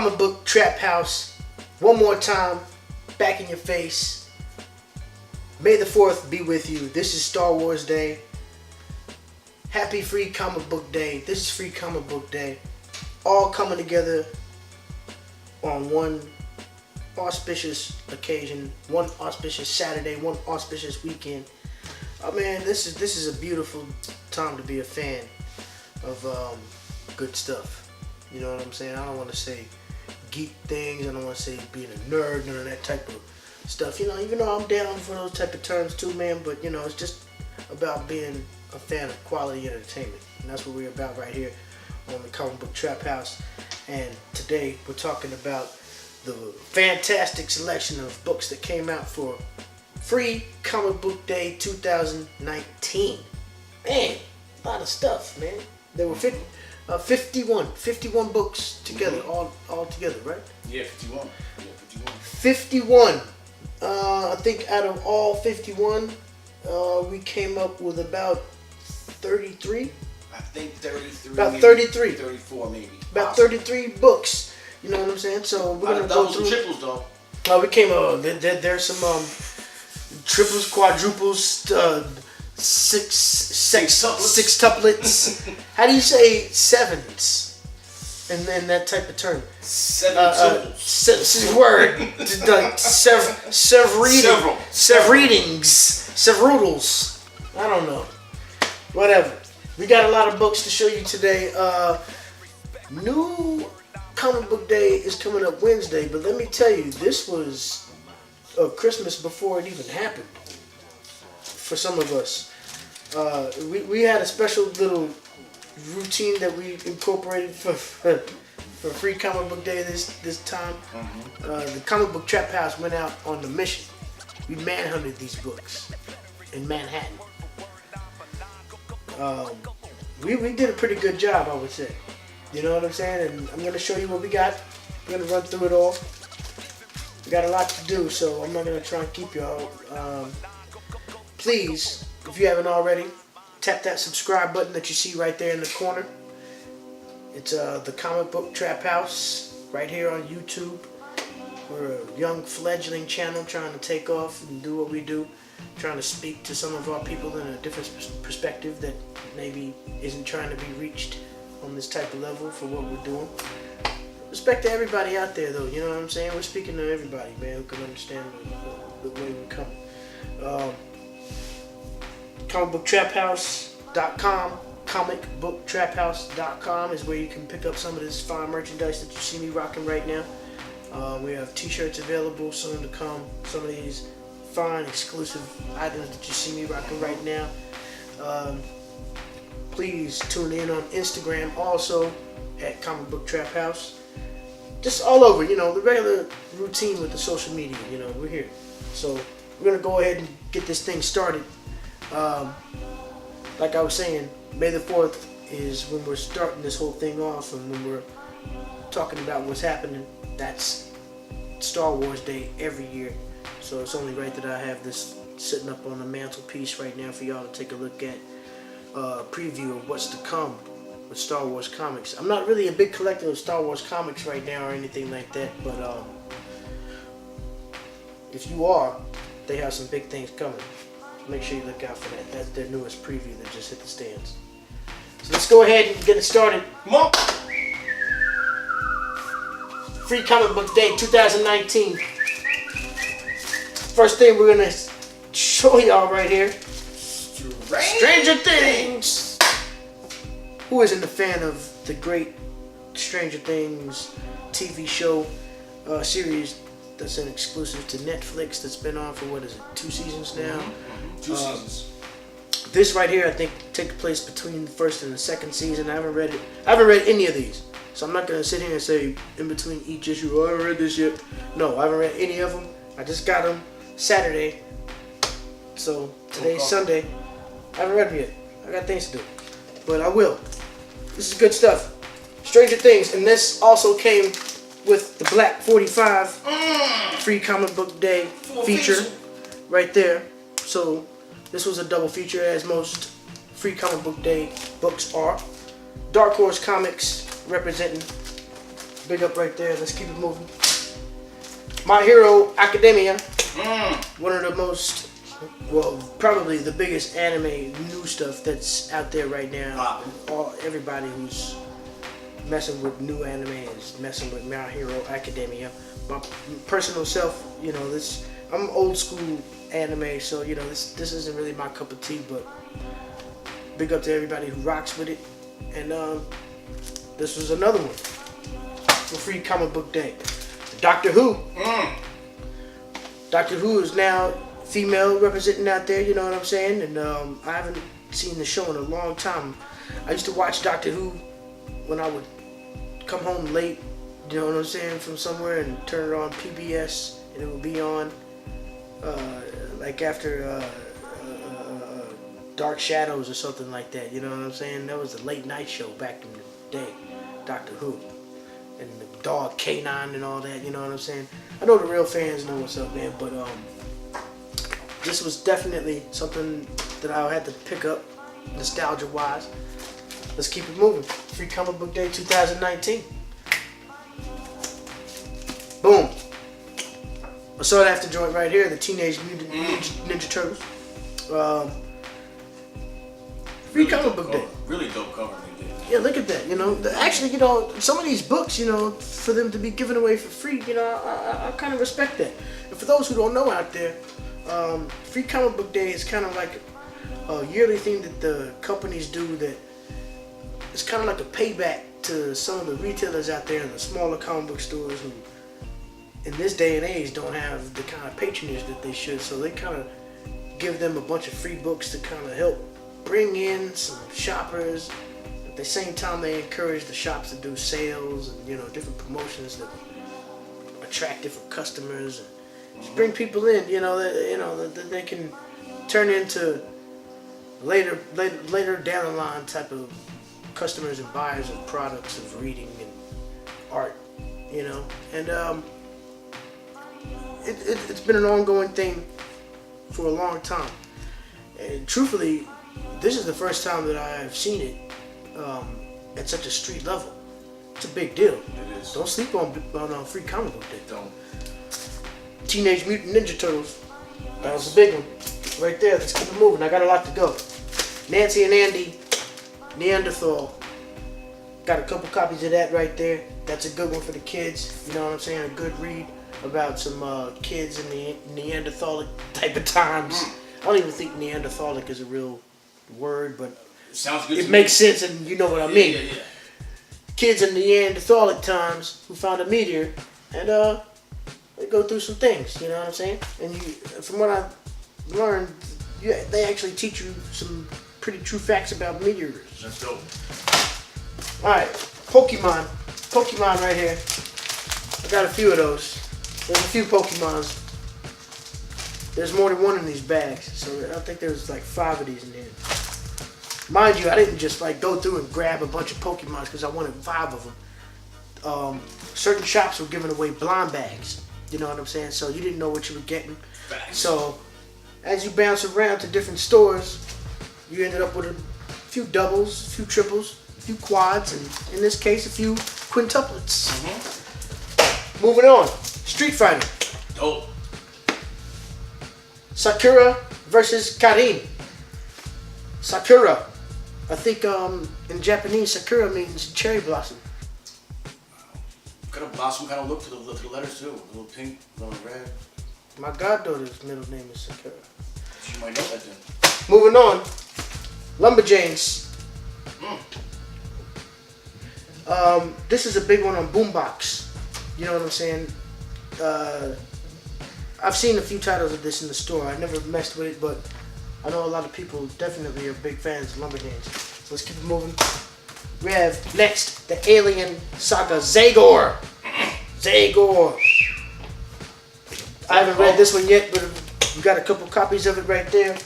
Comic Book Trap House. One more time, back in your face. May the 4th be with you. This is Star Wars Day. Happy Free Comic Book Day. This is Free Comic Book Day. All coming together on one auspicious occasion, one auspicious Saturday, one auspicious weekend. Oh man, this is a beautiful time to be a fan of good stuff. You know what I'm saying? I don't want to say geek things. I don't want to say being a nerd, none of that type of stuff. You know, even though I'm down for those type of terms too, man. But you know, it's just about being a fan of quality entertainment, and that's what we're about right here on the Comic Book Trap House. And today we're talking about the fantastic selection of books that came out for Free Comic Book Day 2019. Man, a lot of stuff, man. There were 51 books together, all together, right? Yeah, 51. 51. I think out of all 51, we came up with about 33. I think 33. About maybe 33. 34 maybe. About 33 books. You know what I'm saying? So we're gonna go through. Triples though. We came. There's some triples, quadruples, sextuplets. How do you say sevens? And then that type of term. Seven Word. Like severoodles. I don't know. Whatever. We got a lot of books to show you today. New Comic Book Day is coming up Wednesday, but let me tell you, this was Christmas before it even happened. For some of us, we had a special little routine that we incorporated for Free Comic Book Day this time. The Comic Book Trap House went out on the mission. We manhunted these books in Manhattan. We did a pretty good job, I would say. You know what I'm saying? And I'm going to show you what we got. We're going to run through it all. We got a lot to do, so I'm not going to try and keep y'all. Please, if you haven't already, tap that subscribe button that you see right there in the corner. It's the Comic Book Trap House right here on YouTube. We're a young fledgling channel trying to take off and do what we do. Trying to speak to some of our people in a different perspective that maybe isn't trying to be reached on this type of level for what we're doing. Respect to everybody out there though, you know what I'm saying? We're speaking to everybody, man, who can understand the way we come. comicbooktraphouse.com comicbooktraphouse.com is where you can pick up some of this fine merchandise that you see me rocking right now. We have t-shirts available soon to come. Some of these fine exclusive items that you see me rocking right now. Please tune in on Instagram also at Comic Book Trap House. Just all over, you know, the regular routine with the social media, you know, we're here. So we're going to go ahead and get this thing started. Like I was saying, May the 4th is when we're starting this whole thing off, and when we're talking about what's happening. That's Star Wars Day every year. So it's only right that I have this sitting up on the mantelpiece right now for y'all to take a look at. Preview of what's to come with Star Wars comics. I'm not really a big collector of Star Wars comics right now or anything like that, but if you are, they have some big things coming. Make sure you look out for that. That's their newest preview that just hit the stands. So let's go ahead and get it started. Come on. Free Comic Book Day 2019. First thing we're gonna show y'all right here. Stranger Things. Who isn't a fan of the great Stranger Things TV show series that's an exclusive to Netflix that's been on for, what is it, 2 seasons now? 2 seasons. This right here, I think, takes place between the first and the second season. I haven't read it. I haven't read any of these, so I'm not gonna sit here and say in between each issue, oh, I haven't read this yet. No, I haven't read any of them. I just got them Saturday, so today's Sunday. I haven't read them yet. I got things to do, but I will. This is good stuff. Stranger Things, and this also came with the Black 45 Free Comic Book Day feature right there. So this was a double feature, as most Free Comic Book Day books are. Dark Horse Comics representing Big up right there. Let's keep it moving. My Hero Academia. One of the most, well, probably the biggest anime new stuff that's out there right now. Everybody who's messing with new anime is messing with My Hero Academia. My personal self, you know, I'm old school anime, so you know this isn't really my cup of tea, but big up to everybody who rocks with it. And this was another one for Free Comic Book Day. Doctor Who. Doctor Who is now female representing out there, you know what I'm saying? And I haven't seen the show in a long time. I used to watch Doctor Who when I would come home late, you know what I'm saying, from somewhere and turn it on PBS, and it would be on like after Dark Shadows or something like that, you know what I'm saying? That was a late night show back in the day, Doctor Who. And the dog K9 and all that, you know what I'm saying? I know the real fans know what's up, man, but this was definitely something that I had to pick up, nostalgia-wise. Let's keep it moving. Free Comic Book Day 2019. Boom. I saw after joint right here, the Teenage Mutant Ninja Turtles. Free Comic Book Day. Really dope cover they did. Yeah, look at that. You know, actually, you know, some of these books, you know, for them to be given away for free, you know, I kind of respect that. And for those who don't know out there, Free Comic Book Day is kind of like a yearly thing that the companies do that it's kind of like a payback to some of the retailers out there in the smaller comic book stores who, in this day and age, don't have the kind of patronage that they should. So they kind of give them a bunch of free books to kind of help bring in some shoppers. At the same time, they encourage the shops to do sales and, you know, different promotions that attract different customers and just bring people in. You know that they can turn into later down the line type of customers and buyers of products of reading and art. You know, and it's been an ongoing thing for a long time. And truthfully, this is the first time that I've seen it at such a street level. It's a big deal. It is. Don't sleep on Free Comic Book Day. Don't. Teenage Mutant Ninja Turtles. That was a big one. Right there. Let's keep it moving. I got a lot to go. Nancy and Andy, Neanderthal. Got a couple copies of that right there. That's a good one for the kids. You know what I'm saying? A good read about some kids in the Neanderthalic type of times. I don't even think Neanderthalic is a real word, but sounds good. It makes sense, and you know what I mean. Yeah. Kids in Neanderthalic times who found a meteor, and they go through some things. You know what I'm saying? And from what I've learned, they actually teach you some pretty true facts about meteors. That's dope. All right, Pokemon right here. I got a few of those. There's a few Pokemons. There's more than one in these bags, so I think there's like 5 of these in there. Mind you, I didn't just like go through and grab a bunch of Pokemons because I wanted 5 of them. Certain shops were giving away blind bags. You know what I'm saying? So you didn't know what you were getting. Facts. So as you bounce around to different stores, you ended up with a few doubles, a few triples, a few quads, and in this case, a few quintuplets. Moving on, Street Fighter. Dope. Sakura versus Karin. Sakura. I think in Japanese, Sakura means cherry blossom. Got a blossom kind of look to the letters too. A little pink, a little red. My goddaughter's middle name is Sakura. She might know that then. Moving on, Lumberjanes. This is a big one on Boombox. You know what I'm saying? I've seen a few titles of this in the store. I never messed with it, but I know a lot of people definitely are big fans of Lumberjanes. So let's keep it moving. We have next the Alien Saga Zagor. Zagor. I haven't read this one yet, but we got a couple copies of it right there.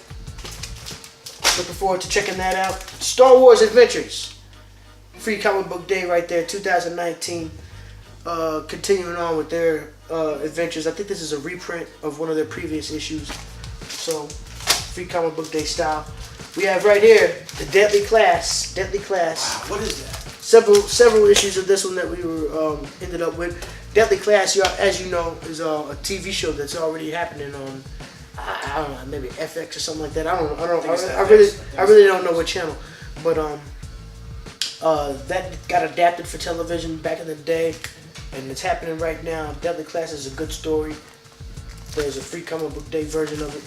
Looking forward to checking that out. Star Wars Adventures. Free Comic Book Day right there, 2019. Continuing on with their adventures. I think this is a reprint of one of their previous issues. So, Free Comic Book Day style. We have right here the Deadly Class. Deadly Class. Wow, what is that? several issues of this one that we were ended up with. Deadly Class, as you know, is a TV show that's already happening on I don't know, maybe FX or something like that. I really don't know what channel, but that got adapted for television back in the day, and it's happening right now. Deadly Class is a good story. There's a free comic book day version of it.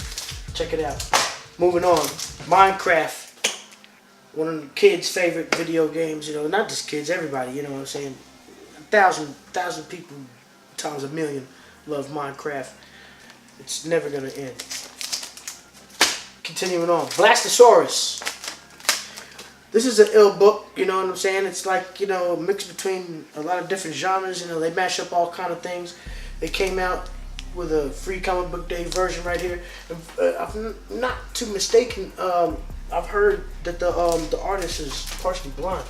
Check it out. Moving on, Minecraft. One of the kids' favorite video games, you know, not just kids, everybody, you know what I'm saying? 1,000 people times 1,000,000 love Minecraft. It's never gonna end. Continuing on, Blastosaurus. This is an ill book, you know what I'm saying? It's like, you know, a mix between a lot of different genres, you know, they mash up all kind of things. They came out with a free comic book day version right here. If I'm not too mistaken, I've heard that the artist is partially blind.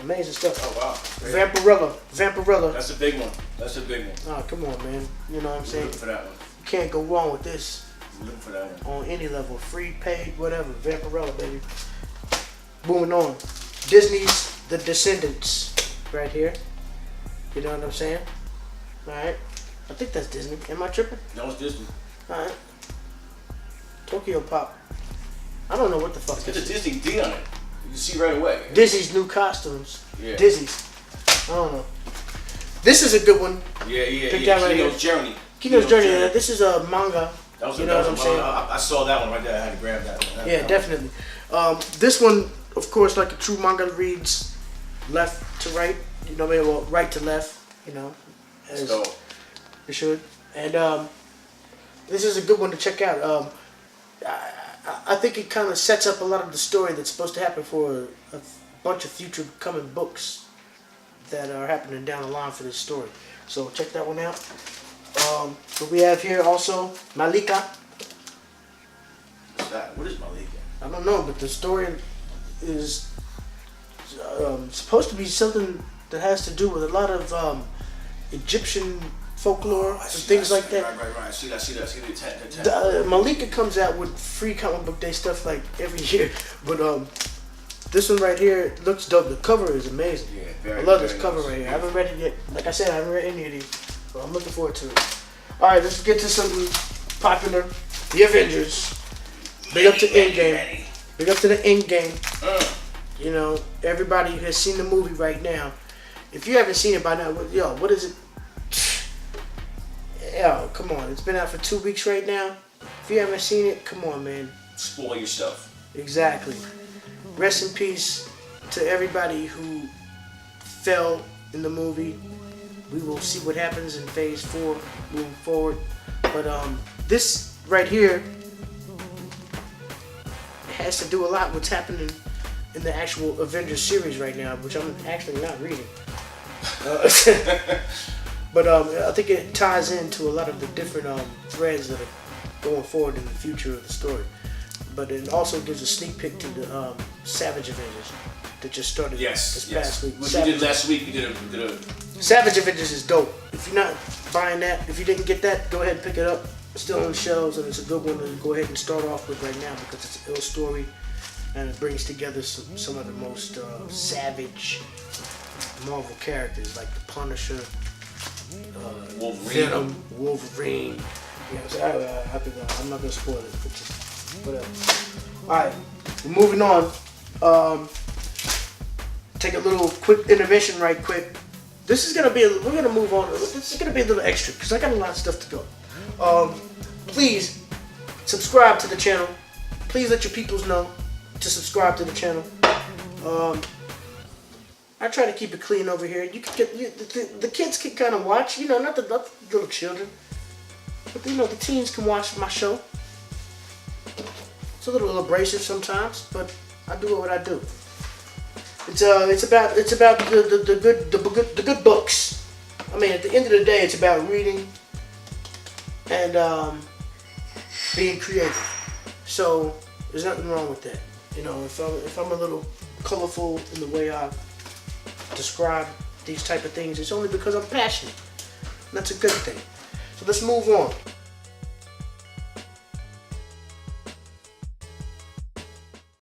Amazing stuff. Oh wow. Vampirella. That's a big one. That's a big one. Oh, come on, man. You know what I'm saying? Look for that one. Can't go wrong with this. Look for that one. On any level. Free, paid, whatever. Vampirella, baby. Moving on. Disney's The Descendants. Right here. You know what I'm saying? Alright. I think that's Disney. Am I tripping? No, it's Disney. Alright. Tokyo Pop. I don't know what the fuck Get this the is. Disney D on it. You can see right away. Disney's new costumes. Yeah. Disney's. I don't know. This is a good one. Yeah. Kino's Journey. Kino's Journey. This is a manga. That was You know what I'm saying? I saw that one right there. I had to grab that one. Yeah, definitely. This one, of course, like a true manga, reads left to right. You know, well, right to left. You know, as So, it should. And this is a good one to check out. I think it kind of sets up a lot of the story that's supposed to happen for a bunch of future coming books that are happening down the line for this story. So check that one out. What we have here also, Malika. what's that? What is Malika? I don't know, but the story is supposed to be something that has to do with a lot of Egyptian folklore and things like that. Right. I see that. Malika comes out with free comic book day stuff like every year, but this one right here looks dope. The cover is amazing. Yeah, I love this very cover nice. right here. I haven't read it yet. Like I said, I haven't read any of these, but I'm looking forward to it. All right, let's get to something popular. The Avengers. Big up to Endgame. Big up to the Endgame. You know, everybody has seen the movie right now. If you haven't seen it by now, what is it? Yo, come on. It's been out for 2 weeks right now. If you haven't seen it, come on, man. Spoil yourself. Exactly. Rest in peace to everybody who fell in the movie. We will see what happens in phase 4 moving forward. But this right here has to do a lot with what's happening in the actual Avengers series right now, which I'm actually not reading. But I think it ties into a lot of the different threads that are going forward in the future of the story. But it also gives a sneak peek to the Savage Avengers that just started this past week. What you did last week, you did a Savage Avengers is dope. If you're not buying that, if you didn't get that, go ahead and pick it up. It's still on the shelves, and it's a good one to go ahead and start off with right now because it's an ill story, and it brings together some of the most savage Marvel characters like the Punisher, Wolverine. Venom, Wolverine. Yeah, so I'm not gonna spoil it, but just whatever. All right, we're moving on. Take a little quick intervention, right quick. This is gonna be. We're gonna move on. This is gonna be a little extra because I got a lot of stuff to go. Please subscribe to the channel. Please let your peoples know to subscribe to the channel. I try to keep it clean over here. You can get the kids can kind of watch. You know, not the little children, but you know the teens can watch my show. It's a little abrasive sometimes, but I do what I do. It's about the good books. I mean, at the end of the day, it's about reading and being creative. So there's nothing wrong with that. You know, if I'm a little colorful in the way I describe these type of things, it's only because I'm passionate. And that's a good thing. So let's move on.